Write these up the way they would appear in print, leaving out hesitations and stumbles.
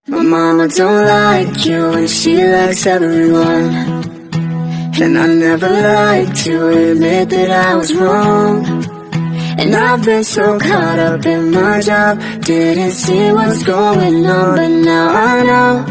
My mama don't like you and she likes everyone. And I never liked to admit that I was wrong. And I've been so caught up in my job, didn't see what's going on, but now I know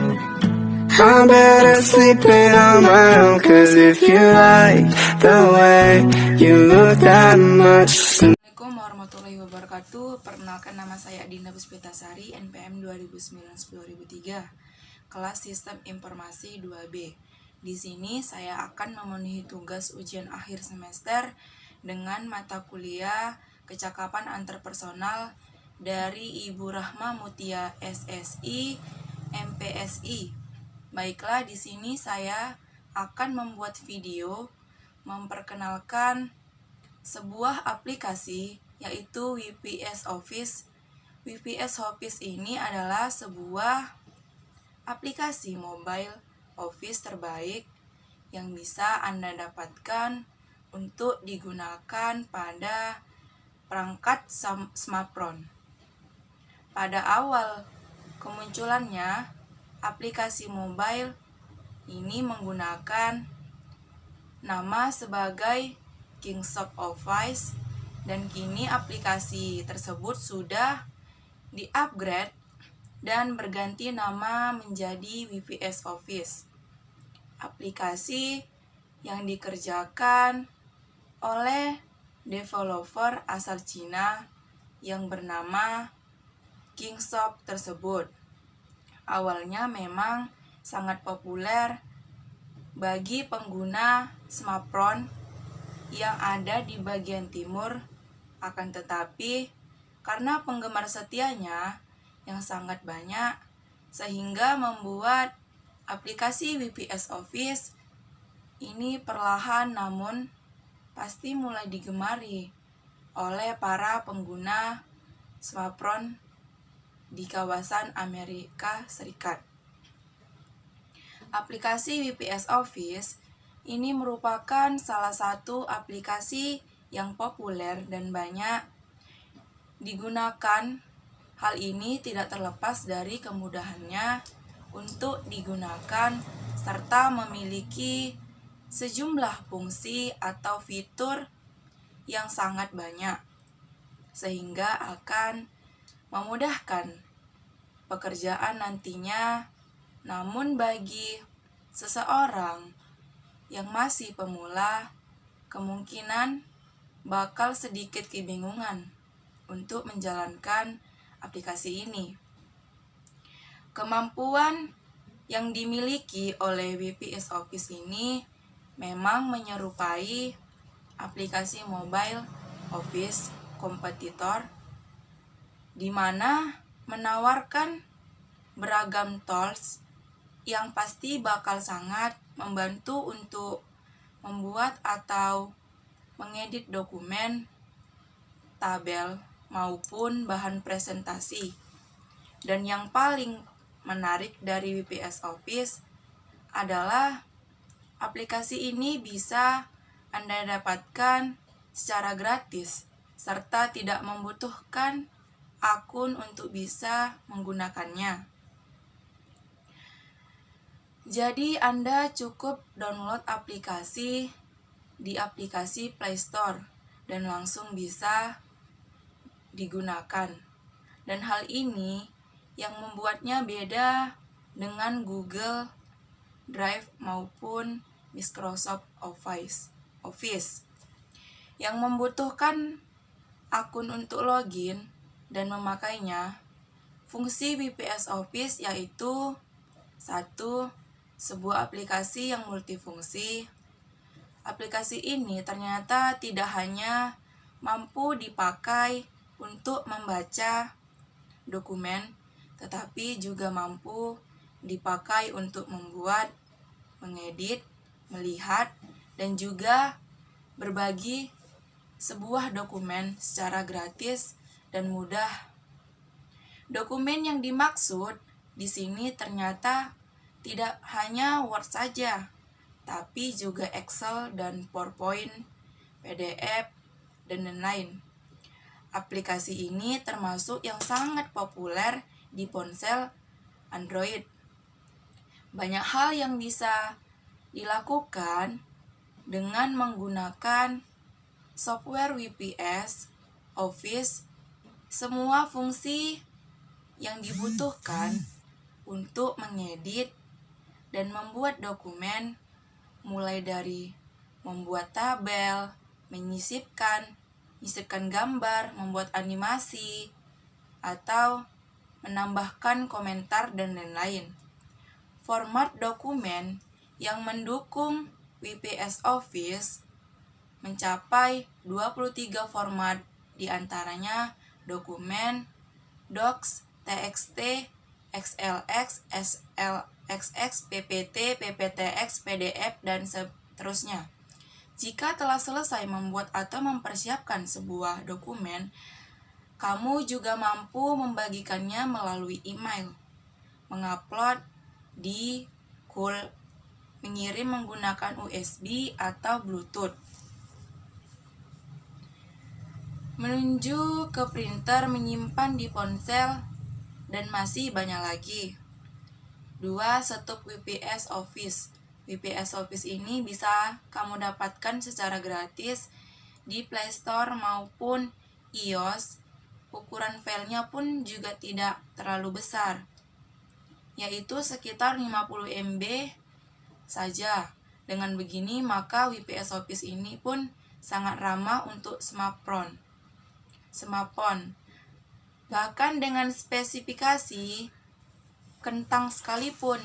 I'm better sleeping on my own. Cause if you like the way you look that much. Assalamualaikum warahmatullahi wabarakatuh. Perkenalkan, nama saya Dinda Puspitasari, NPM 2009-2003, kelas Sistem Informasi 2B. Di sini saya akan memenuhi tugas ujian akhir semester dengan mata kuliah Kecakapan Antarpersonal dari Ibu Rahma Mutia SSI MPSI. Baiklah, di sini saya akan membuat video memperkenalkan sebuah aplikasi, yaitu WPS Office. WPS Office ini adalah sebuah aplikasi mobile office terbaik yang bisa Anda dapatkan untuk digunakan pada perangkat smartphone. Pada awal kemunculannya, aplikasi mobile ini menggunakan nama sebagai Kingsoft Office, dan kini aplikasi tersebut sudah di-upgrade dan berganti nama menjadi WPS Office. Aplikasi yang dikerjakan oleh developer asal Cina yang bernama Kingsoft tersebut. Awalnya memang sangat populer bagi pengguna smartphone yang ada di bagian timur, akan tetapi karena penggemar setianya yang sangat banyak, sehingga membuat aplikasi WPS Office ini perlahan namun pasti mulai digemari oleh para pengguna smartphone di kawasan Amerika Serikat. Aplikasi WPS Office ini merupakan salah satu aplikasi yang populer dan banyak digunakan. Hal ini tidak terlepas dari kemudahannya untuk digunakan serta memiliki sejumlah fungsi atau fitur yang sangat banyak, sehingga akan memudahkan pekerjaan nantinya. Namun bagi seseorang yang masih pemula, kemungkinan bakal sedikit kebingungan untuk menjalankan aplikasi ini. Kemampuan yang dimiliki oleh WPS Office ini memang menyerupai aplikasi mobile office kompetitor, di mana menawarkan beragam tools yang pasti bakal sangat membantu untuk membuat atau mengedit dokumen, tabel, maupun bahan presentasi. Dan yang paling menarik dari WPS Office adalah aplikasi ini bisa Anda dapatkan secara gratis serta tidak membutuhkan akun untuk bisa menggunakannya. Jadi Anda cukup download aplikasi di aplikasi Play Store dan langsung bisa digunakan. Dan hal ini yang membuatnya beda dengan Google Drive maupun Microsoft Office yang membutuhkan akun untuk login dan memakainya. Fungsi WPS Office yaitu 1. Sebuah aplikasi yang multifungsi. Aplikasi ini ternyata tidak hanya mampu dipakai untuk membaca dokumen, tetapi juga mampu dipakai untuk membuat, mengedit, melihat, dan juga berbagi sebuah dokumen secara gratis dan mudah. Dokumen yang dimaksud di sini ternyata tidak hanya Word saja, tapi juga Excel dan PowerPoint, PDF, dan lain-lain. Aplikasi ini termasuk yang sangat populer di ponsel Android. Banyak hal yang bisa dilakukan dengan menggunakan software WPS Office. Semua fungsi yang dibutuhkan untuk mengedit dan membuat dokumen, mulai dari membuat tabel, menyisipkan gambar, membuat animasi, atau menambahkan komentar dan lain-lain. Format dokumen yang mendukung WPS Office mencapai 23 format, diantaranya dokumen, docs, txt, xlx, slxx, ppt, pptx, pdf, dan seterusnya. Jika telah selesai membuat atau mempersiapkan sebuah dokumen, kamu juga mampu membagikannya melalui email, mengupload di Cool, mengirim menggunakan USB atau Bluetooth, menuju ke printer, menyimpan di ponsel, dan masih banyak lagi. 2. Setup WPS Office. WPS Office ini bisa kamu dapatkan secara gratis di Play Store maupun iOS. Ukuran filenya pun juga tidak terlalu besar, yaitu sekitar 50 MB saja. Dengan begini, maka WPS Office ini pun sangat ramah untuk smartphone. Bahkan dengan spesifikasi kentang sekalipun,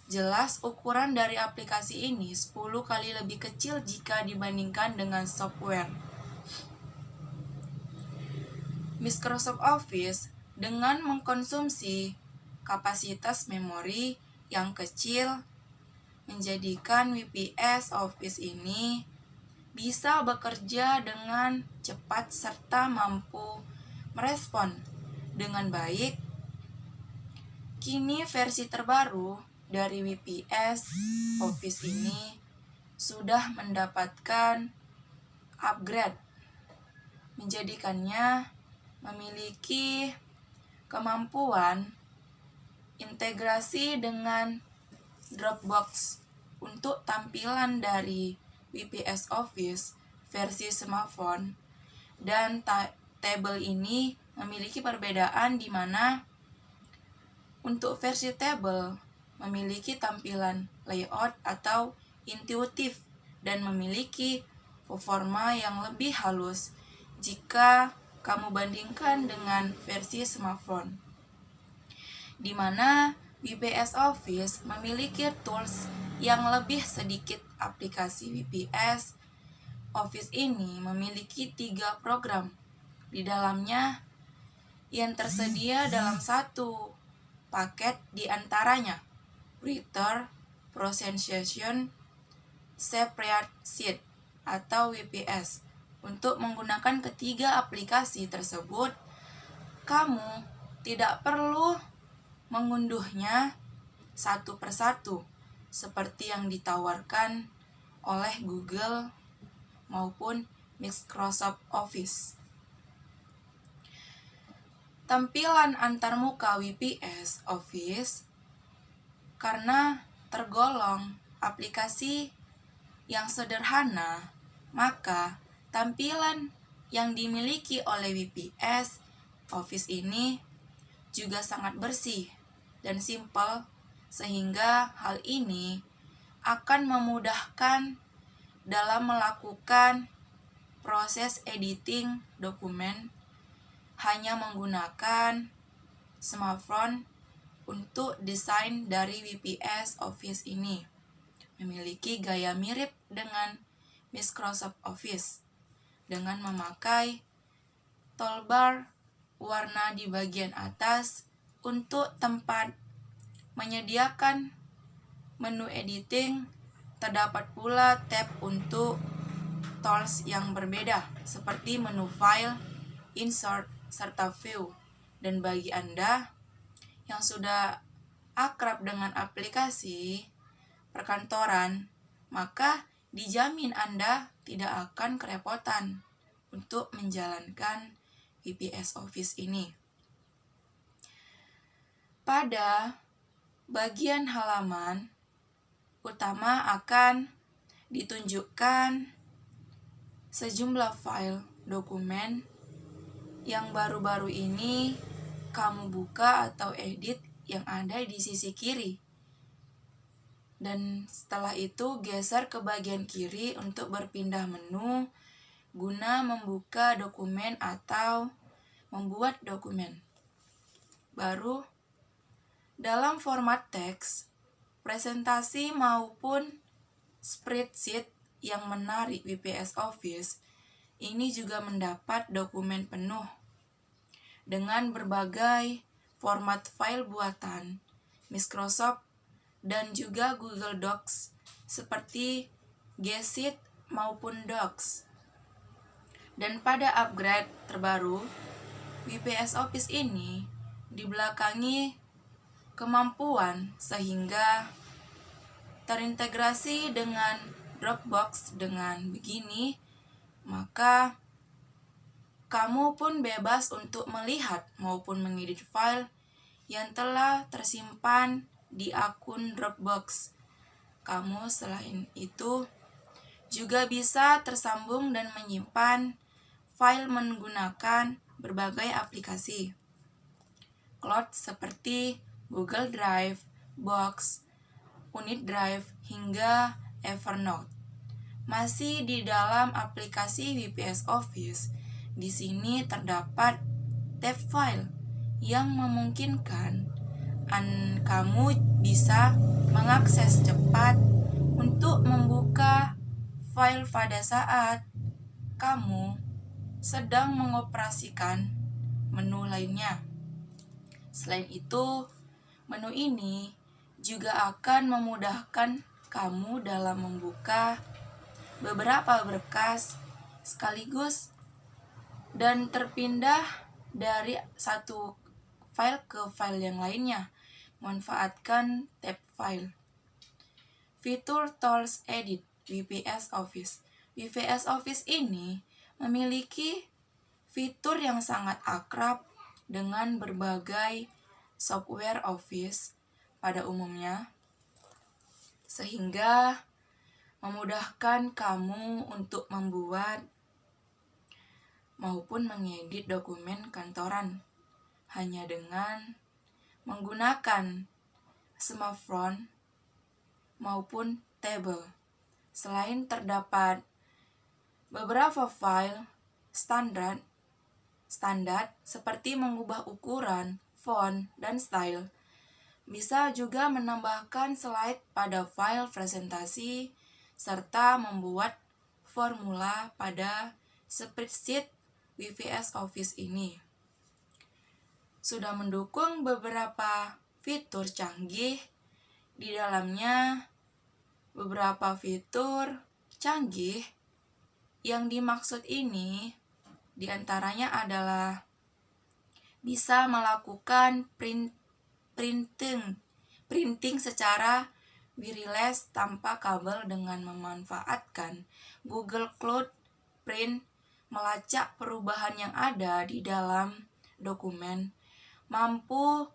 jelas ukuran dari aplikasi ini 10 kali lebih kecil jika dibandingkan dengan software Microsoft Office. Dengan mengkonsumsi kapasitas memori yang kecil, menjadikan WPS Office ini bisa bekerja dengan cepat serta mampu merespon dengan baik. Kini versi terbaru dari WPS Office ini sudah mendapatkan upgrade, menjadikannya memiliki kemampuan integrasi dengan Dropbox. Untuk tampilan dari WPS Office versi smartphone dan table ini memiliki perbedaan, di mana untuk versi table memiliki tampilan layout atau intuitif dan memiliki performa yang lebih halus jika kamu bandingkan dengan versi smartphone, di mana WPS Office memiliki tools yang lebih sedikit. Aplikasi WPS Office ini memiliki 3 program di dalamnya yang tersedia dalam satu paket, di antaranya Writer, Presentation, Spreadsheet atau WPS. Untuk menggunakan ketiga aplikasi tersebut, kamu tidak perlu mengunduhnya satu persatu seperti yang ditawarkan oleh Google maupun Microsoft Office. Tampilan antarmuka WPS Office karena tergolong aplikasi yang sederhana, maka tampilan yang dimiliki oleh WPS Office ini juga sangat bersih dan simpel, sehingga hal ini akan memudahkan dalam melakukan proses editing dokumen hanya menggunakan smartphone. Untuk desain dari WPS Office ini memiliki gaya mirip dengan Microsoft Office dengan memakai toolbar warna di bagian atas. Untuk tempat menyediakan menu editing, terdapat pula tab untuk tools yang berbeda seperti menu file, insert, serta view. Dan bagi Anda yang sudah akrab dengan aplikasi perkantoran, maka dijamin Anda tidak akan kerepotan untuk menjalankan WPS Office ini. Pada bagian halaman utama akan ditunjukkan sejumlah file dokumen yang baru-baru ini kamu buka atau edit yang ada di sisi kiri. Dan setelah itu geser ke bagian kiri untuk berpindah menu guna membuka dokumen atau membuat dokumen baru dalam format teks, presentasi maupun spreadsheet yang menarik WPS Office ini juga mendapat dokumen penuh dengan berbagai format file buatan Microsoft dan juga Google Docs seperti G Sheet maupun Docs. Dan pada upgrade terbaru, WPS Office ini dibelakangi kemampuan sehingga terintegrasi dengan Dropbox. Dengan begini, maka kamu pun bebas untuk melihat maupun mengedit file yang telah tersimpan di akun Dropbox. Kamu selain itu juga bisa tersambung dan menyimpan file menggunakan berbagai aplikasi cloud seperti Google Drive, Box, Unit Drive, hingga Evernote. Masih di dalam aplikasi WPS Office, di sini terdapat tab file yang memungkinkan kamu bisa mengakses cepat untuk membuka file pada saat kamu sedang mengoperasikan menu lainnya. Selain itu, menu ini juga akan memudahkan kamu dalam membuka beberapa berkas sekaligus dan terpindah dari satu file ke file yang lainnya. Manfaatkan tab file. Fitur Tools Edit WPS Office. WPS Office ini memiliki fitur yang sangat akrab dengan berbagai software Office pada umumnya, sehingga memudahkan kamu untuk membuat maupun mengedit dokumen kantoran hanya dengan menggunakan smartphone maupun tablet. Selain terdapat beberapa file standar seperti mengubah ukuran, font, dan style, bisa juga menambahkan slide pada file presentasi serta membuat formula pada spreadsheet WPS Office ini. Sudah mendukung beberapa fitur canggih di dalamnya. Beberapa fitur canggih yang dimaksud ini diantaranya adalah bisa melakukan printing secara wireless tanpa kabel dengan memanfaatkan Google Cloud Print, melacak perubahan yang ada di dalam dokumen, mampu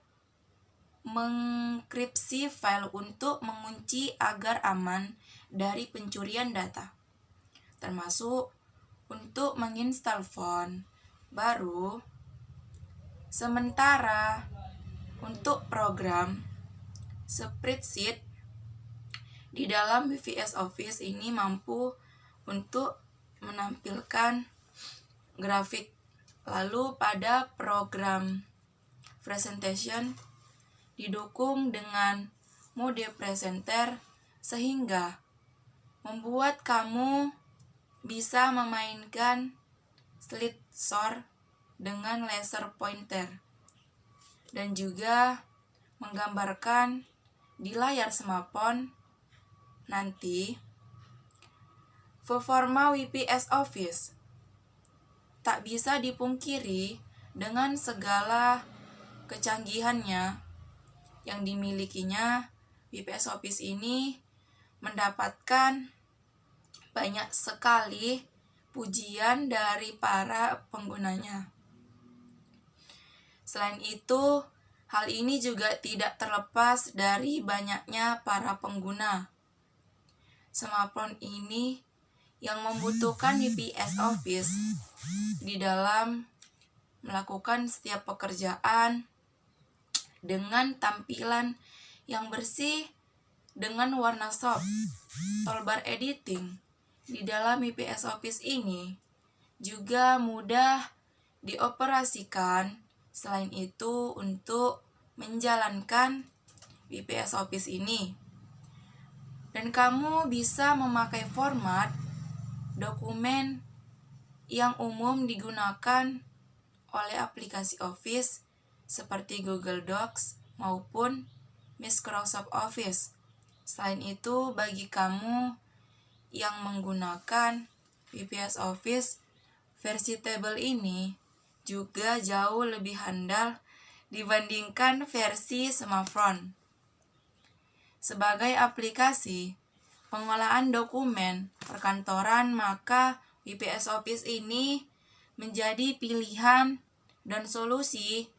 mengenkripsi file untuk mengunci agar aman dari pencurian data, termasuk untuk menginstal font baru. Sementara untuk program spreadsheet di dalam WPS Office ini mampu untuk menampilkan grafik. Lalu pada program presentation didukung dengan mode presenter sehingga membuat kamu bisa memainkan slide show dengan laser pointer dan juga menggambarkan di layar smartphone. Nanti performa WPS Office tak bisa dipungkiri dengan segala kecanggihannya yang dimilikinya. WPS Office ini mendapatkan banyak sekali pujian dari para penggunanya. Selain itu, Hal ini juga tidak terlepas dari banyaknya para pengguna smartphone ini yang membutuhkan VPS Office di dalam melakukan setiap pekerjaan dengan tampilan yang bersih dengan warna soft. Toolbar editing di dalam VPS Office ini juga mudah dioperasikan. Selain itu, untuk menjalankan VPS Office ini, dan kamu bisa memakai format dokumen yang umum digunakan oleh aplikasi Office seperti Google Docs maupun Microsoft Office. Selain itu, bagi kamu yang menggunakan VPS Office, versi table ini juga jauh lebih handal dibandingkan versi smartphone. Sebagai aplikasi pengolahan dokumen perkantoran, maka VPS Office ini menjadi pilihan dan solusi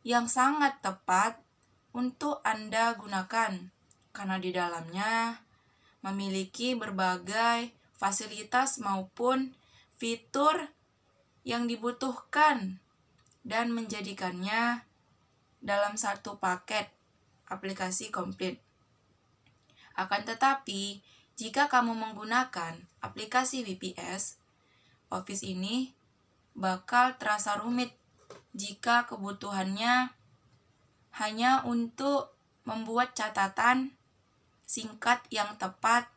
yang sangat tepat untuk Anda gunakan, karena di dalamnya memiliki berbagai fasilitas maupun fitur yang dibutuhkan dan menjadikannya dalam satu paket aplikasi komplit. Akan tetapi, jika kamu menggunakan aplikasi VPS Office ini bakal terasa rumit jika kebutuhannya hanya untuk membuat catatan singkat yang tepat,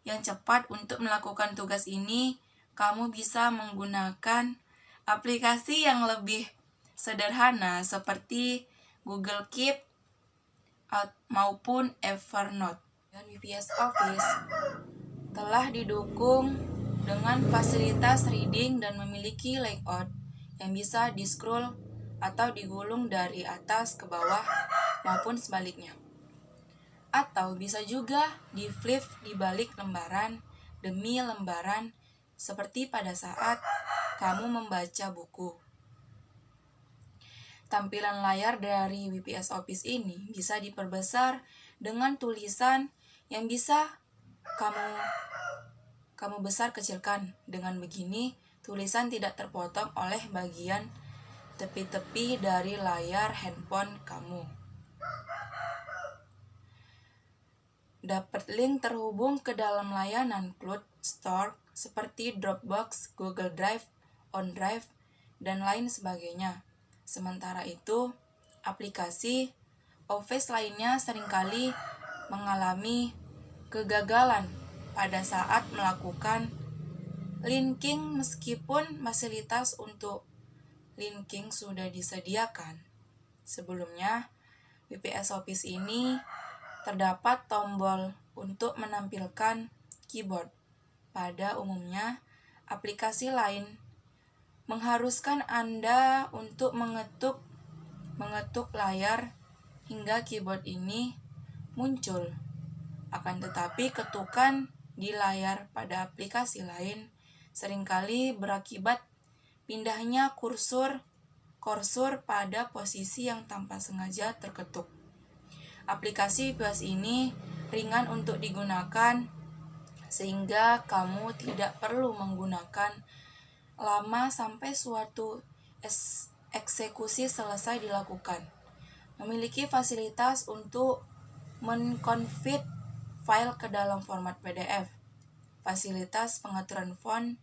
yang cepat. Untuk melakukan tugas ini, kamu bisa menggunakan aplikasi yang lebih sederhana seperti Google Keep maupun Evernote. Dan VPS Office telah didukung dengan fasilitas reading dan memiliki layout yang bisa di-scroll atau digulung dari atas ke bawah maupun sebaliknya. Atau bisa juga di-flip di balik lembaran demi lembaran seperti pada saat kamu membaca buku. Tampilan layar dari VPS Office ini bisa diperbesar dengan tulisan yang bisa kamu besar kecilkan. Dengan begini, tulisan tidak terpotong oleh bagian tepi-tepi dari layar handphone kamu. Dapat link terhubung ke dalam layanan cloud store seperti Dropbox, Google Drive, OneDrive, dan lain sebagainya. Sementara itu, aplikasi Office lainnya seringkali mengalami kegagalan pada saat melakukan linking meskipun fasilitas untuk linking sudah disediakan. Sebelumnya, VPS Office ini terdapat tombol untuk menampilkan keyboard. Pada umumnya, aplikasi lain mengharuskan Anda untuk mengetuk layar hingga keyboard ini muncul. Akan tetapi, ketukan di layar pada aplikasi lain seringkali berakibat pindahnya kursor pada posisi yang tanpa sengaja terketuk. Aplikasi VPS ini ringan untuk digunakan sehingga kamu tidak perlu menggunakan lama sampai suatu eksekusi selesai dilakukan. Memiliki fasilitas untuk mengkonvert file ke dalam format PDF. Fasilitas pengaturan font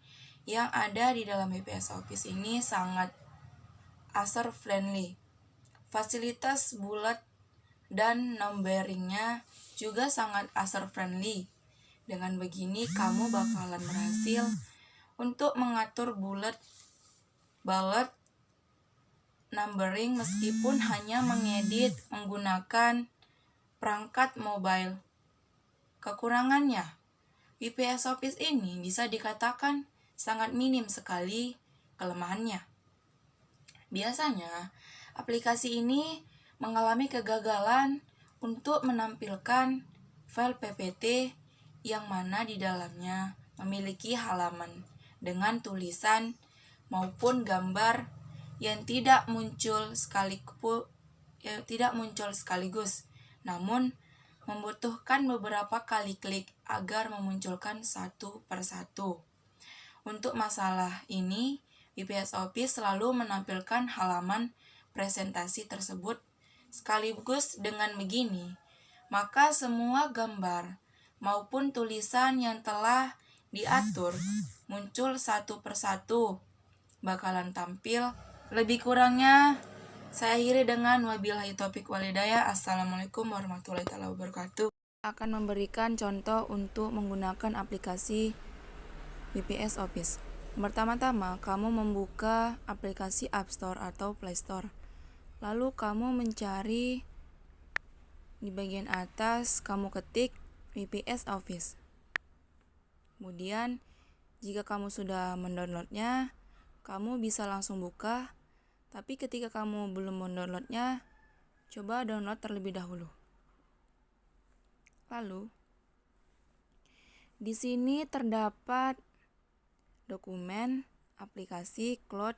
yang ada di dalam VPS Office ini sangat user-friendly. Fasilitas bullet dan numberingnya juga sangat user-friendly. Dengan begini, kamu bakalan berhasil untuk mengatur bullet numbering meskipun hanya mengedit menggunakan perangkat mobile. Kekurangannya, VPS Office ini bisa dikatakan sangat minim sekali kelemahannya. Biasanya, aplikasi ini mengalami kegagalan untuk menampilkan file PPT yang mana di dalamnya memiliki halaman dengan tulisan maupun gambar yang tidak muncul tidak muncul sekaligus, namun membutuhkan beberapa kali klik agar memunculkan satu persatu. Untuk masalah ini, WPS Office selalu menampilkan halaman presentasi tersebut sekaligus dengan begini. Maka semua gambar maupun tulisan yang telah diatur muncul satu persatu bakalan tampil. Lebih kurangnya saya akhiri dengan wabillahi taufiq walhidayah. Assalamualaikum warahmatullahi wabarakatuh. Akan memberikan contoh untuk menggunakan aplikasi WPS Office. Pertama-tama, kamu membuka aplikasi App Store atau Play Store. Lalu kamu mencari di bagian atas, kamu ketik WPS Office. Kemudian, jika kamu sudah mendownloadnya, kamu bisa langsung buka. Tapi ketika kamu belum mendownloadnya, coba download terlebih dahulu. Lalu, di sini terdapat dokumen, aplikasi, cloud,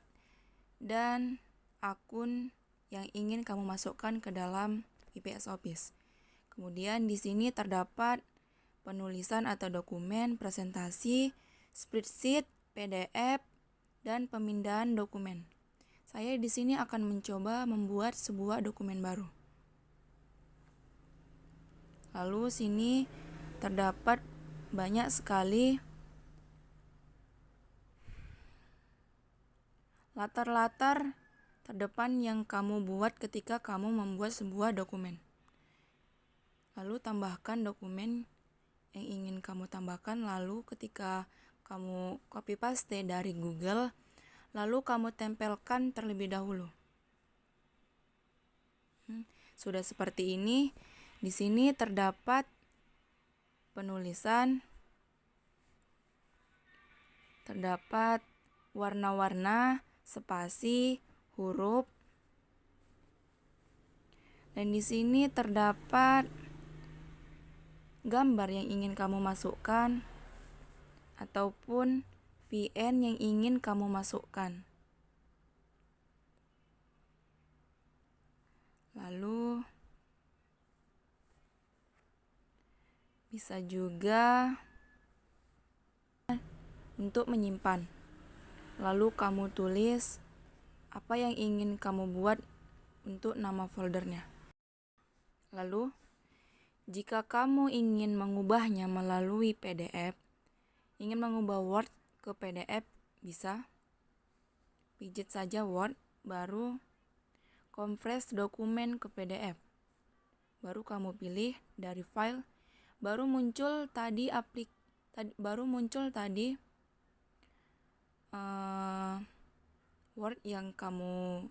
dan akun yang ingin kamu masukkan ke dalam WPS Office. Kemudian di sini terdapat penulisan atau dokumen, presentasi, spreadsheet, PDF, dan pemindahan dokumen. Saya di sini akan mencoba membuat sebuah dokumen baru. Lalu sini terdapat banyak sekali latar-latar terdepan yang kamu buat ketika kamu membuat sebuah dokumen. Lalu tambahkan dokumen yang ingin kamu tambahkan, lalu ketika kamu copy paste dari Google, lalu kamu tempelkan terlebih dahulu. Sudah seperti ini. Di sini terdapat penulisan, terdapat warna-warna, spasi, huruf, dan di sini terdapat gambar yang ingin kamu masukkan ataupun VN yang ingin kamu masukkan. Lalu bisa juga untuk menyimpan. Lalu kamu tulis apa yang ingin kamu buat untuk nama foldernya. Lalu, jika kamu ingin mengubahnya melalui PDF, ingin mengubah Word ke PDF, bisa. Pijit saja Word, baru kompres dokumen ke PDF. Baru kamu pilih dari file, baru muncul tadi Word yang kamu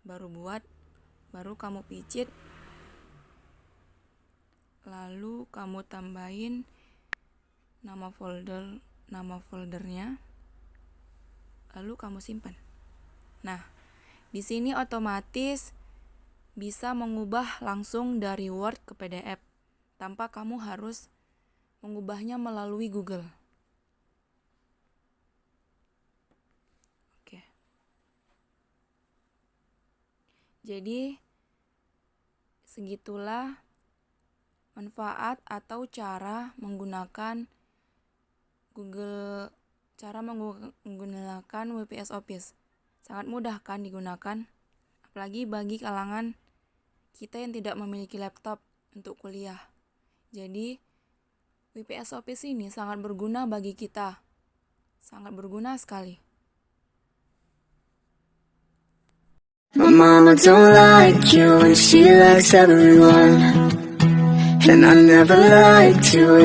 baru buat, baru kamu pijit, lalu kamu tambahin nama foldernya, lalu kamu simpan. Nah, di sini otomatis bisa mengubah langsung dari Word ke PDF tanpa kamu harus mengubahnya melalui Google. Jadi, segitulah manfaat atau cara menggunakan menggunakan WPS Office. Sangat mudah kan digunakan, apalagi bagi kalangan kita yang tidak memiliki laptop untuk kuliah. Jadi, WPS Office ini sangat berguna bagi kita. Sangat berguna sekali. My mama don't like you and she likes everyone, and I never liked you.